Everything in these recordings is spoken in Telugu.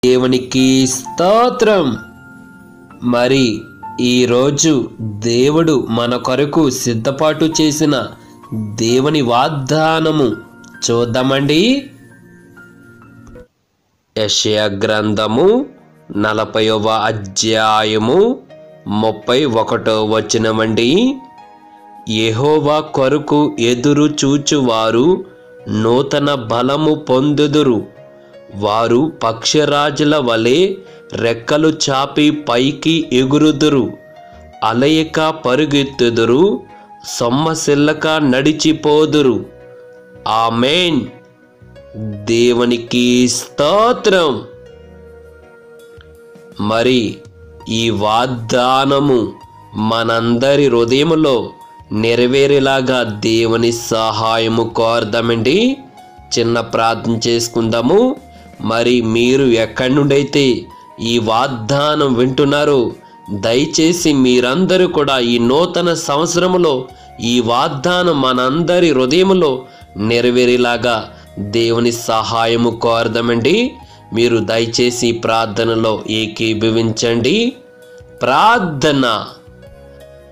దేవునికి స్తోత్రం. మరి ఈరోజు దేవుడు మన కొరకు సిద్ధపాటు చేసిన దేవుని వాగ్దానము చూద్దామండి. యెషయా గ్రంథము 40వ అధ్యాయము 31వ వచనమండి. యెహోవా కొరకు ఎదురు చూచువారు నూతన బలము పొందుదురు. వారు పక్షిరాజుల వలె రెక్కలు చాపి పైకి ఎగురుదురు. అలయక పరుగెత్తుదురు, సొమ్మసిల్లక నడిచిపోదురు. ఆమేన్. దేవునికి స్తోత్రం. మరి ఈ వాగ్దానము మనందరి హృదయములో నెరవేరేలాగా దేవుని సహాయము కోరదామండి. చిన్న ప్రార్థన చేసుకుందాము. మరి మీరు ఎక్కడి నుండైతే ఈ వాగ్దానం వింటున్నారో దయచేసి మీరందరూ కూడా ఈ నూతన సంవత్సరములో ఈ వాగ్దానం మనందరి హృదయములో నెరవేరేలాగా దేవుని సహాయము కోరదామండి. మీరు దయచేసి ప్రార్థనలో ఏకీభవించండి. ప్రార్థన.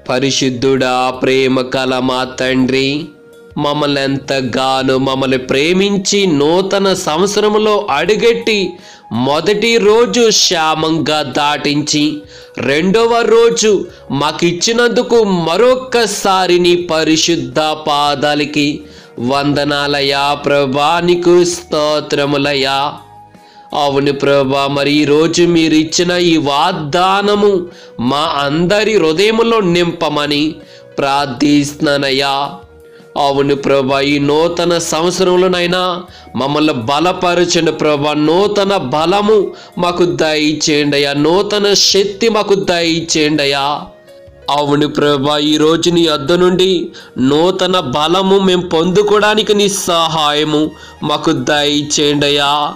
పరిశుద్ధుడా, ప్రేమ కల మా తండ్రి, మమ్మల్ని ఎంతగానో మమ్మల్ని ప్రేమించి నూతన సంవత్సరములో అడుగెట్టి మొదటి రోజు క్షేమంగా దాటించి రెండవ రోజు మాకిచ్చినందుకు మరొక్కసారి నీ పరిశుద్ధ పాదాలకి వందనాలయా ప్రభా, నీకు స్తోత్రములయా. అవును ప్రభా, మరి ఈరోజు మీరు ఇచ్చిన ఈ వాగ్దానము మా అందరి హృదయములో నింపమని ప్రార్థిస్తున్నానయ్యా. అవును ప్రభా, ఈ నూతన సంవత్సరంలోనైనా మమ్మల్ని బలపరచండి ప్రభా. నూతన బలము మాకు దయచేయండి అయ్యా. నూతన శక్తి మాకు దయచేయండి అయ్యా. అవును ప్రభా, ఈరోజు నీ వద్ద నుండి నూతన బలము మేము పొందుకోవడానికి నీ సహాయము మాకు దయచేయండి అయ్యా.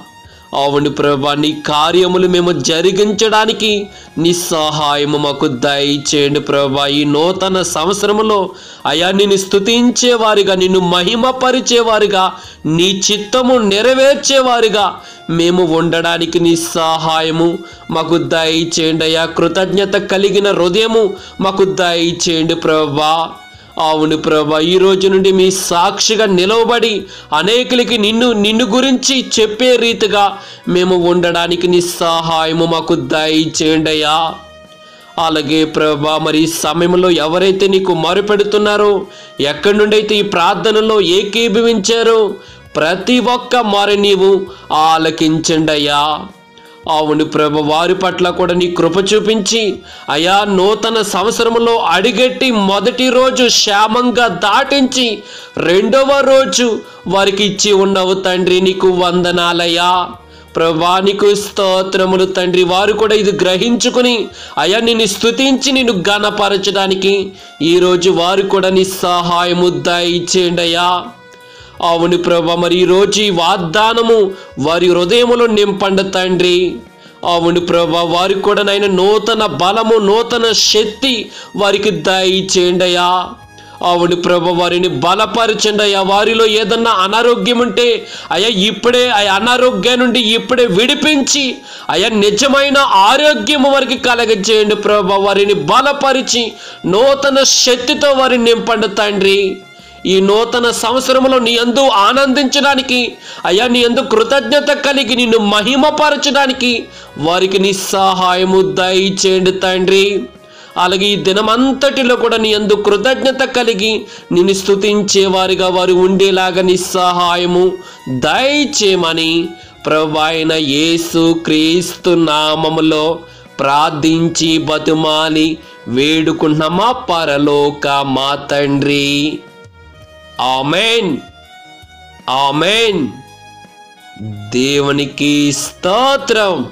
అవును ప్రభా, నీ కార్యములు మేము జరిగించడానికి నీ సహాయము మాకు దయచేయండి ప్రభా. ఈ నూతన సంవత్సరములో అయా నిన్ను స్తుతించేవారిగా, నిన్ను మహిమపరిచేవారిగా, నీ చిత్తము నెరవేర్చేవారిగా మేము ఉండడానికి నీ సహాయము మాకు దయచేయండి అయ్యా. కృతజ్ఞత కలిగిన హృదయము మాకు దయచేయండి ప్రభా. అవును ప్రభా, ఈ రోజు నుండి మీ సాక్షిగా నిలవబడి అనేకులకి నిన్ను గురించి చెప్పే రీతిగా మేము ఉండడానికి నీ సహాయము మాకు దయచేయండి అయ్యా. అలాగే ప్రభా, మరి ఈ సమయంలో ఎవరైతే నీకు మొరపెడుతున్నారో, ఎక్కడి నుండి అయితే ఈ ప్రార్థనలో ఏకీభవించారో ప్రతి ఒక్క మొర నీవు ఆలకించండి అయ్యా. అవును ప్రభు, వారి పట్ల కూడా నీ కృప చూపించి అయా నూతన సంవత్సరంలో అడిగెట్టి మొదటి రోజు క్షేమంగా దాటించి రెండవ రోజు వారికి ఇచ్చి ఉన్నావు తండ్రి. నీకు వందనాలయ్యా ప్రభా, నీకు స్తోత్రములు తండ్రి. వారు కూడా ఇది గ్రహించుకుని అయా నిన్ను స్తుతించి నిన్ను ఘనపరచడానికి ఈరోజు వారు కూడా నీ సహాయము దయచేయండి అయ్యా. అవును ప్రభా, మరి ఈరోజు ఈ వాగ్దానము వారి హృదయములో నింపండి తండ్రి. అవును ప్రభా, వారికి కూడా నైనా నూతన బలము, నూతన శక్తి వారికి దయచేయండి అయ్యా. అవును ప్రభా, వారిని బలపరచండి అయ్యా. వారిలో ఏదన్నా అనారోగ్యం ఉంటే అయ్యా ఇప్పుడే ఆ అనారోగ్యం నుండి ఇప్పుడే విడిపించి అయ్యా నిజమైన ఆరోగ్యము వారికి కలగజేయండి ప్రభా. వారిని బలపరిచి నూతన శక్తితో వారిని నింపండి తండ్రి. ఈ నూతన సంవత్సరంలో నీ యందు ఆనందించడానికి అయ్యా, నీ యందు కృతజ్ఞత కలిగి నిన్ను మహిమపరచడానికి వారికి నీ సహాయము దయచేయండి తండ్రి. అలాగే ఈ దినమంతటిలో కూడా నీ యందు కృతజ్ఞత కలిగి నిన్ను స్తుతించేవారిగా వారు ఉండేలాగా నీ సహాయము దయచేయమని ప్రభువైన అయిన యేసు క్రీస్తు నామములో ప్రార్థించి బతుమాలి వేడుకున్నామా పరలోక మా తండ్రి. ఆమేన్. ఆమేన్. దేవునికి స్తోత్రం.